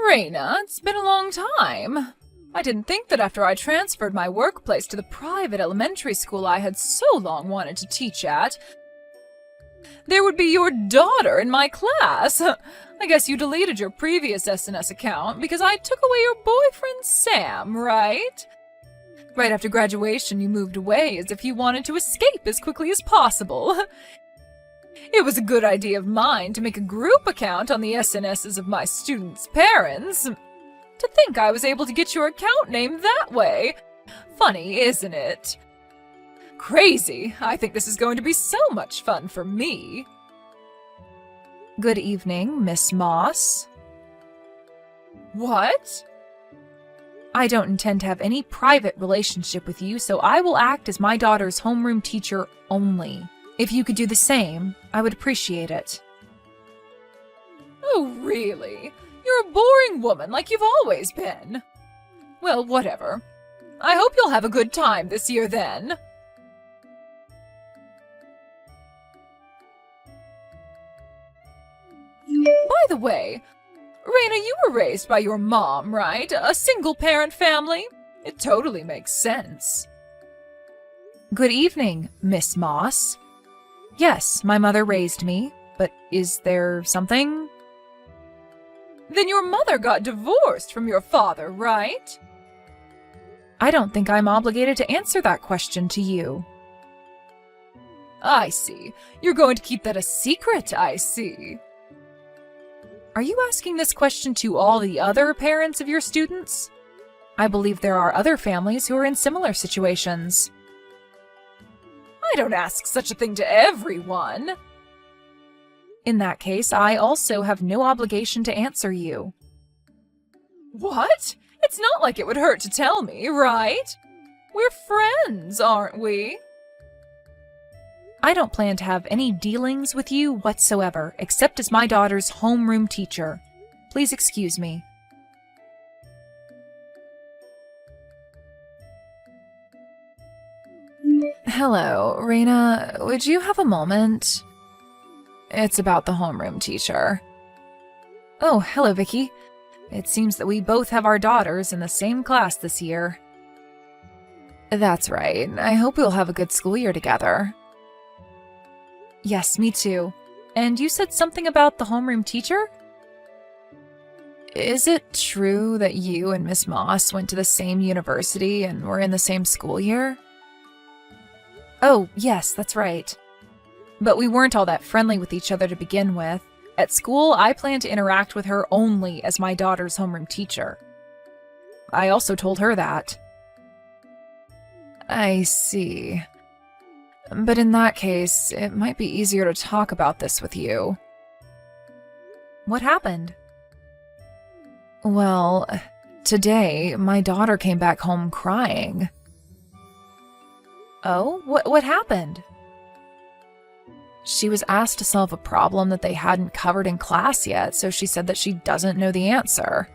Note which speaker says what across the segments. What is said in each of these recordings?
Speaker 1: Raina, it's been a long time. I didn't think that after I transferred my workplace to the private elementary school I had so long wanted to teach at, there would be your daughter in my class. I guess you deleted your previous SNS account because I took away your boyfriend Sam, right? Right after graduation, you moved away as if you wanted to escape as quickly as possible. It was a good idea of mine to make a group account on the SNSs of my students' parents. To think I was able to get your account name that way. Funny, isn't it? Crazy. I think this is going to be so much fun for me. Good evening, Miss Moss. What? I don't intend to have any private relationship with you, so I will act as my daughter's homeroom teacher only. If you could do the same, I would appreciate it. Oh, really? You're a boring woman like you've always been. Well, whatever. I hope you'll have a good time this year then. By the way, Raina, you were raised by your mom, right? A single-parent family? It totally makes sense. Good evening, Miss Moss. Yes, my mother raised me, but is there something? Then your mother got divorced from your father, right? I don't think I'm obligated to answer that question to you. I see. You're going to keep that a secret, I see. Are you asking this question to all the other parents of your students? I believe there are other families who are in similar situations. I don't ask such a thing to everyone. In that case, I also have no obligation to answer you. What? It's not like it would hurt to tell me, right? We're friends, aren't we? I don't plan to have any dealings with you whatsoever, except as my daughter's homeroom teacher. Please excuse me. Hello, Raina. Would you have a moment? It's about the homeroom teacher. Oh, hello, Vicky. It seems that we both have our daughters in the same class this year. That's right. I hope we'll have a good school year together. Yes, me too. And you said something about the homeroom teacher? Is it true that you and Miss Moss went to the same university and were in the same school year? Oh, yes, that's right. But we weren't all that friendly with each other to begin with. At school, I plan to interact with her only as my daughter's homeroom teacher. I also told her that. I see. But in that case, it might be easier to talk about this with you. What happened? Well, today, my daughter came back home crying. Oh? What happened? She was asked to solve a problem that they hadn't covered in class yet, so she said that she doesn't know the answer.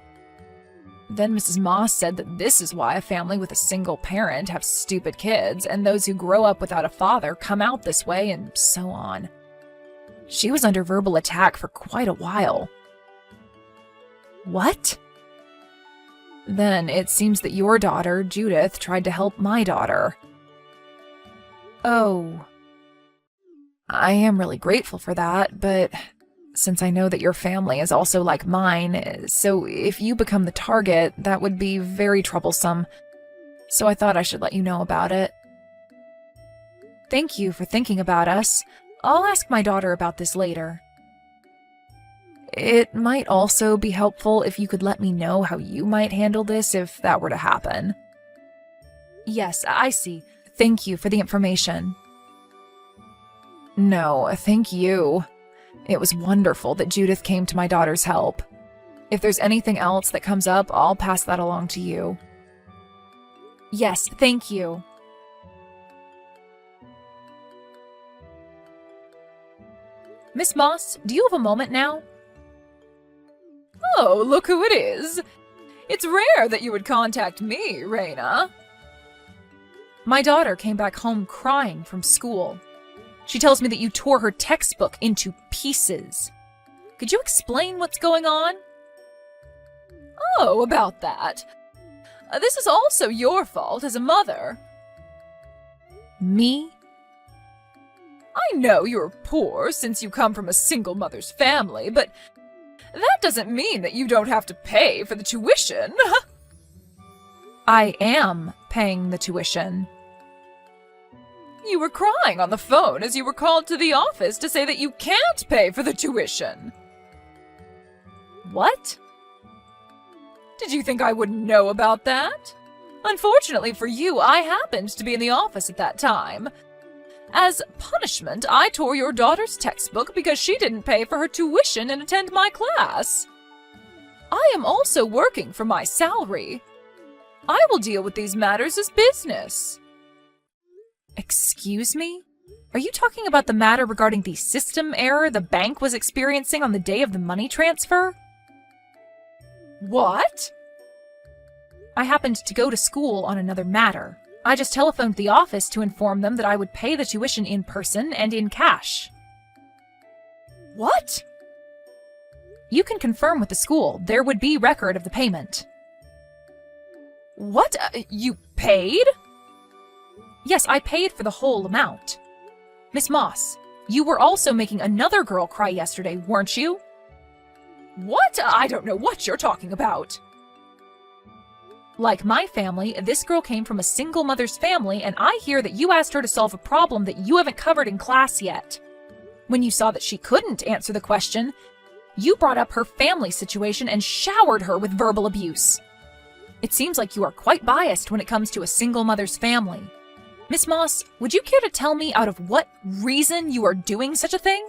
Speaker 1: Then Mrs. Moss said that this is why a family with a single parent have stupid kids, and those who grow up without a father come out this way, and so on. She was under verbal attack for quite a while. What? Then it seems that your daughter, Judith, tried to help my daughter. Oh. I am really grateful for that, but since I know that your family is also like mine, so if you become the target, that would be very troublesome. So I thought I should let you know about it. Thank you for thinking about us. I'll ask my daughter about this later. It might also be helpful if you could let me know how you might handle this if that were to happen. Yes, I see. Thank you for the information. No, thank you. It was wonderful that Judith came to my daughter's help. If there's anything else that comes up, I'll pass that along to you. Yes, thank you. Miss Moss, do you have a moment now? Oh, look who it is. It's rare that you would contact me, Raina. My daughter came back home crying from school. She tells me that you tore her textbook into pieces. Could you explain what's going on? Oh, about that. This is also your fault as a mother. Me? I know you're poor since you come from a single mother's family, but that doesn't mean that you don't have to pay for the tuition. I am paying the tuition. You were crying on the phone as you were called to the office to say that you can't pay for the tuition. What? Did you think I wouldn't know about that? Unfortunately for you, I happened to be in the office at that time. As punishment, I tore your daughter's textbook because she didn't pay for her tuition and attend my class. I am also working for my salary. I will deal with these matters as business. Excuse me? Are you talking about the matter regarding the system error the bank was experiencing on the day of the money transfer? What? I happened to go to school on another matter. I just telephoned the office to inform them that I would pay the tuition in person and in cash. What? You can confirm with the school. There would be record of the payment. What? You paid? Yes, I paid for the whole amount. Miss Moss, you were also making another girl cry yesterday, weren't you? What? I don't know what you're talking about. Like my family, this girl came from a single mother's family, and I hear that you asked her to solve a problem that you haven't covered in class yet. When you saw that she couldn't answer the question, you brought up her family situation and showered her with verbal abuse. It seems like you are quite biased when it comes to a single mother's family. Miss Moss, would you care to tell me out of what reason you are doing such a thing?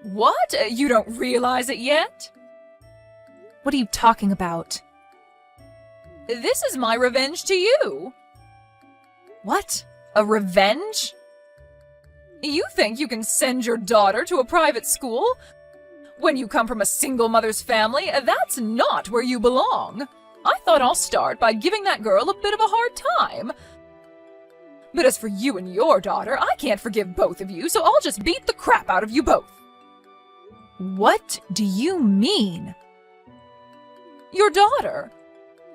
Speaker 1: What? You don't realize it yet? What are you talking about? This is my revenge to you. What? A revenge? You think you can send your daughter to a private school? When you come from a single mother's family, that's not where you belong. I thought I'll start by giving that girl a bit of a hard time. But as for you and your daughter, I can't forgive both of you, so I'll just beat the crap out of you both. What do you mean? Your daughter.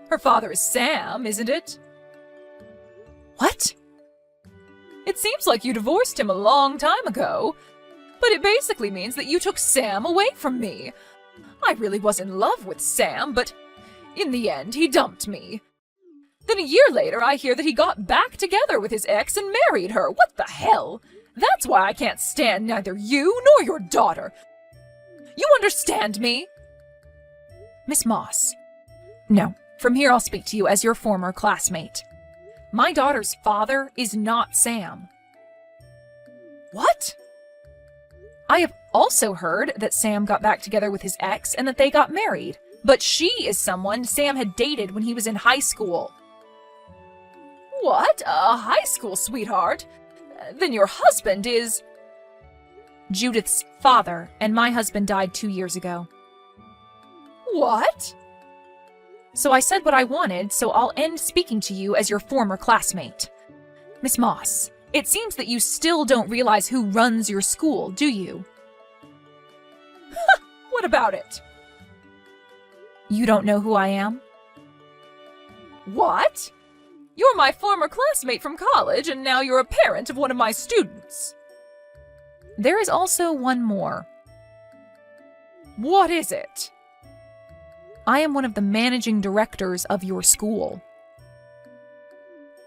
Speaker 1: Her father is Sam, isn't it? What? It seems like you divorced him a long time ago, but it basically means that you took Sam away from me. I really was in love with Sam, but in the end, he dumped me. Then a year later, I hear that he got back together with his ex and married her. What the hell? That's why I can't stand neither you nor your daughter. You understand me? Miss Moss. No, from here I'll speak to you as your former classmate. My daughter's father is not Sam. What? I have also heard that Sam got back together with his ex and that they got married, but she is someone Sam had dated when he was in high school. What? A high school sweetheart? Then your husband is... Judith's father, and my husband died 2 years ago. What? So I said what I wanted, so I'll end speaking to you as your former classmate. Miss Moss, it seems that you still don't realize who runs your school, do you? What about it? You don't know who I am? What? You're my former classmate from college, and now you're a parent of one of my students. There is also one more. What is it? I am one of the managing directors of your school.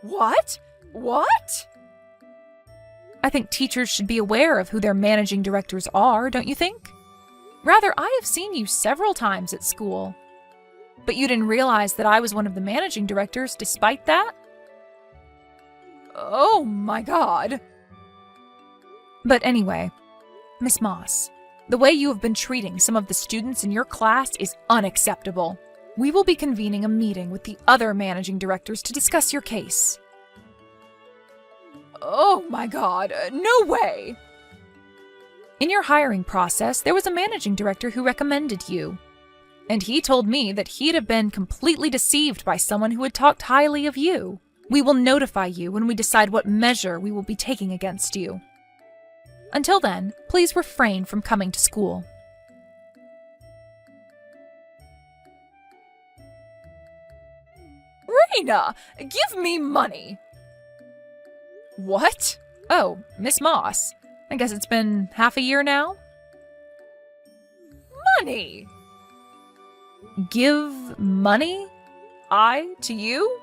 Speaker 1: What? What? I think teachers should be aware of who their managing directors are, don't you think? Rather, I have seen you several times at school. But you didn't realize that I was one of the managing directors despite that? Oh my God. But anyway, Miss Moss, the way you have been treating some of the students in your class is unacceptable. We will be convening a meeting with the other managing directors to discuss your case. Oh my God, no way! In your hiring process, there was a managing director who recommended you. And he told me that he'd have been completely deceived by someone who had talked highly of you. We will notify you when we decide what measure we will be taking against you. Until then, please refrain from coming to school. Dana, give me money. What? Oh, Miss Moss. I guess it's been half a year now? Money! Give money? I to you?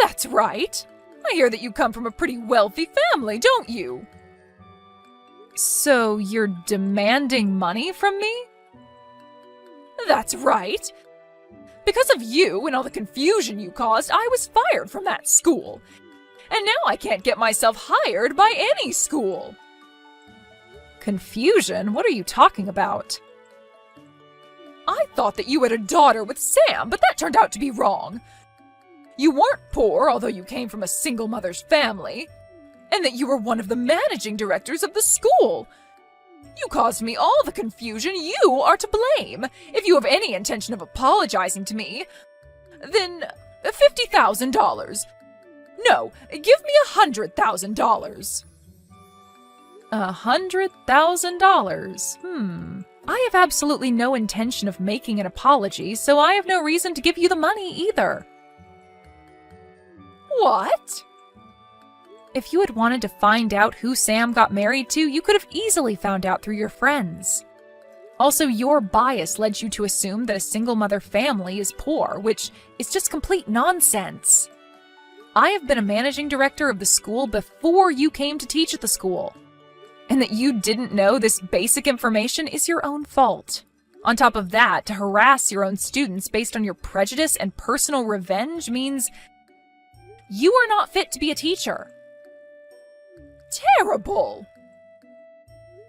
Speaker 1: That's right. I hear that you come from a pretty wealthy family, don't you? So you're demanding money from me? That's right. Because of you and all the confusion you caused, I was fired from that school. And now I can't get myself hired by any school. Confusion? What are you talking about? I thought that you had a daughter with Sam, but that turned out to be wrong. You weren't poor, although you came from a single mother's family, and that you were one of the managing directors of the school. You caused me all the confusion. You are to blame. If you have any intention of apologizing to me, then $50,000. No, give me $100,000. $100,000? I have absolutely no intention of making an apology, so I have no reason to give you the money either. What? If you had wanted to find out who Sam got married to, you could have easily found out through your friends. Also, your bias led you to assume that a single mother family is poor, which is just complete nonsense. I have been a managing director of the school before you came to teach at the school. And that you didn't know this basic information is your own fault. On top of that, to harass your own students based on your prejudice and personal revenge means you are not fit to be a teacher. Terrible!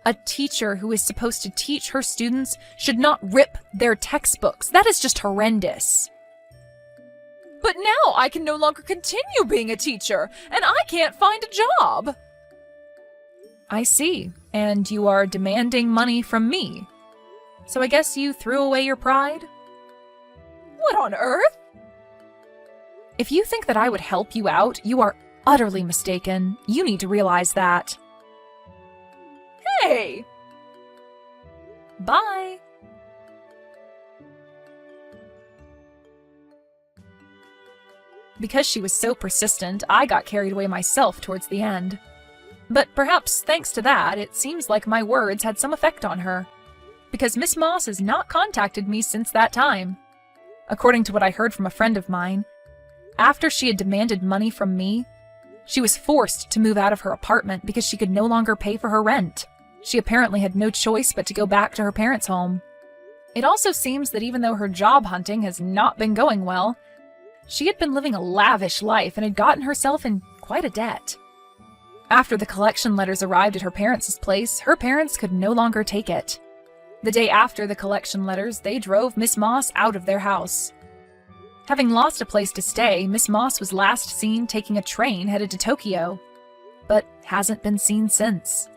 Speaker 1: A teacher who is supposed to teach her students should not rip their textbooks. That is just horrendous. But now I can no longer continue being a teacher, and I can't find a job. I see, and you are demanding money from me. So I guess you threw away your pride? What on earth? If you think that I would help you out, you are utterly mistaken. You need to realize that. Hey! Bye! Because she was so persistent, I got carried away myself towards the end. But perhaps thanks to that, it seems like my words had some effect on her, because Miss Moss has not contacted me since that time. According to what I heard from a friend of mine, after she had demanded money from me, she was forced to move out of her apartment because she could no longer pay for her rent. She apparently had no choice but to go back to her parents' home. It also seems that even though her job hunting has not been going well, she had been living a lavish life and had gotten herself in quite a debt. After the collection letters arrived at her parents' place, her parents could no longer take it. The day after the collection letters, they drove Miss Moss out of their house. Having lost a place to stay, Miss Moss was last seen taking a train headed to Tokyo, but hasn't been seen since.